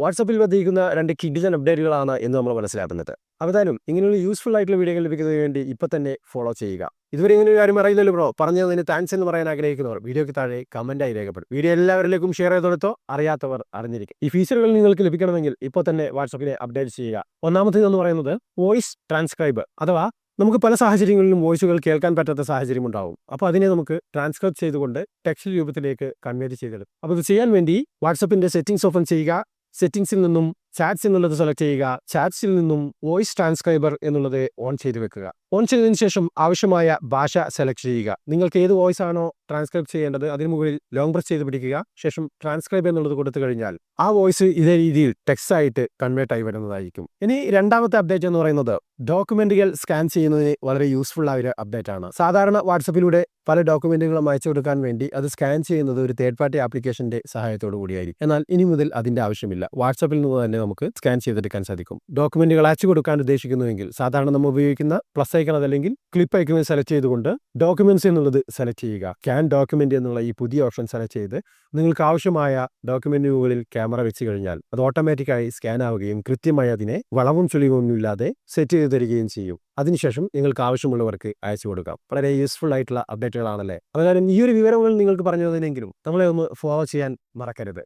വാട്സാപ്പിൽ വന്നിരിക്കുന്ന 2 കിഡിലൻ അപ്ഡേറ്റുകളാണ് എന്ന് നമ്മൾ മനസ്സിലാക്കുന്നത്. അവതാനും ഇങ്ങനെയുള്ള യൂസ്ഫുൾ ആയിട്ടുള്ള വീഡിയോകൾ ലഭിക്കുന്നതിന് വേണ്ടി ഇപ്പോൾ തന്നെ ഫോളോ ചെയ്യുക. ഇതുവരെ ഇങ്ങനെ ഒരു കാര്യം അറിയില്ലല്ലോ ബ്രോ, പറഞ്ഞതിന് താങ്ക്സ് എന്ന് പറയാൻ ആഗ്രഹിക്കുന്നവർ വീഡിയോയ്ക്ക് താഴെ കമന്റായി രേഖപ്പെടും. വീഡിയോ എല്ലാവരിലേക്കും ഷെയർ ചെയ്തെടുത്തോ, അറിയാത്തവർ അറിഞ്ഞിരിക്കും. ഈ ഫീച്ചറുകൾ നിങ്ങൾക്ക് ലഭിക്കണമെങ്കിൽ ഇപ്പോൾ തന്നെ വാട്സാപ്പിനെ അപ്ഡേറ്റ് ചെയ്യുക. ഒന്നാമത്തേതെന്ന് പറയുന്നത് വോയിസ് ട്രാൻസ്ക്രൈബ്, അഥവാ നമുക്ക് പല സാഹചര്യങ്ങളിലും വോയിസുകൾ കേൾക്കാൻ പറ്റാത്ത സാഹചര്യം ഉണ്ടാവും. അപ്പോൾ അതിനെ നമുക്ക് ട്രാൻസ്ക്രൈബ് ചെയ്തുകൊണ്ട് ടെക്സ്റ്റ് രൂപത്തിലേക്ക് കൺവേർട്ട് ചെയ്തെടുക്കും. അപ്പോൾ ഇത് ചെയ്യാൻ വേണ്ടി വാട്സാപ്പിന്റെ സെറ്റിംഗ്സ് ഓപ്പൺ ചെയ്യുക. സെറ്റിംഗ്സിൽ നിന്നും ചാറ്റ്സ് എന്നുള്ളത് സെലക്ട് ചെയ്യുക. ചാറ്റ്സിൽ നിന്നും വോയിസ് ട്രാൻസ്ക്രൈബർ എന്നുള്ളത് ഓൺ ചെയ്ത് വെക്കുക. ഓൺ ചെയ്തതിനു ശേഷം ആവശ്യമായ ഭാഷ സെലക്ട് ചെയ്യുക. നിങ്ങൾക്ക് ഏത് വോയിസ് ആണോ ട്രാൻസ്ക്രൈബ് ചെയ്യേണ്ടത് അതിന് മുകളിൽ ലോങ് പ്രസ് ചെയ്ത് പിടിക്കുക. ശേഷം ട്രാൻസ്ക്രൈബ് എന്നുള്ളത് കൊടുത്തു കഴിഞ്ഞാൽ ആ വോയിസ് ഇതേ രീതിയിൽ ടെക്സ്റ്റ് ആയിട്ട് കൺവേർട്ട് ആയി വരുന്നതായിരിക്കും. ഇനി രണ്ടാമത്തെ അപ്ഡേറ്റ് എന്ന് പറയുന്നത് ഡോക്യുമെന്റുകൾ സ്കാൻ ചെയ്യുന്നതിന് വളരെ യൂസ്ഫുൾ ആയ ഒരു അപ്ഡേറ്റ് ആണ്. സാധാരണ വാട്സപ്പിലൂടെ പല ഡോക്യുമെന്റുകളും അയച്ചു കൊടുക്കാൻ വേണ്ടി അത് സ്കാൻ ചെയ്യുന്നത് ഒരു തേർഡ് പാർട്ടി ആപ്ലിക്കേഷന്റെ സഹായത്തോടു കൂടിയായിരിക്കും. എന്നാൽ ഇനി മുതൽ അതിന്റെ ആവശ്യമില്ല. വാട്സാപ്പിൽ നിന്ന് തന്നെ നമുക്ക് സ്കാൻ ചെയ്തെടുക്കാൻ സാധിക്കും. ഡോക്യുമെന്റുകൾ അയച്ചു കൊടുക്കാൻ ഉദ്ദേശിക്കുന്നുവെങ്കിൽ സാധാരണ നമ്മൾ ഉപയോഗിക്കുന്ന പ്ലസ് ഐക്കൺ അതല്ലെങ്കിൽ ക്ലിപ്പ് ഐക്കൺ സെലക്ട് ചെയ്തുകൊണ്ട് ഡോക്യുമെന്റ്സ് എന്നുള്ളത് സെലക്ട് ചെയ്യുക. ക്യാൻ ഡോക്യുമെന്റ് എന്നുള്ള ഈ പുതിയ ഓപ്ഷൻ സെലക്ട് ചെയ്ത് നിങ്ങൾക്ക് ആവശ്യമായ ഡോക്യുമെന്റിന് മുകളിൽ ക്യാമറ വെച്ച് കഴിഞ്ഞാൽ അത് ഓട്ടോമാറ്റിക്കായി സ്കാൻ ആവുകയും കൃത്യമായി അതിനെ വളവും ചുളിവും ഇല്ലാതെ സെറ്റ് ചെയ്ത് തരികയും ചെയ്യും. അതിനുശേഷം നിങ്ങൾക്ക് ആവശ്യമുള്ളവർക്ക് അയച്ചു കൊടുക്കാം. വളരെ യൂസ്ഫുൾ ആയിട്ടുള്ള അപ്ഡേറ്റുകളാണല്ലേ. അതുകാരണം ഈ ഒരു വിവരങ്ങൾ നിങ്ങൾക്ക് പറഞ്ഞു തന്നെങ്കിലും നമ്മളെ ഒന്ന് ഫോളോ ചെയ്യാൻ മറക്കരുത്.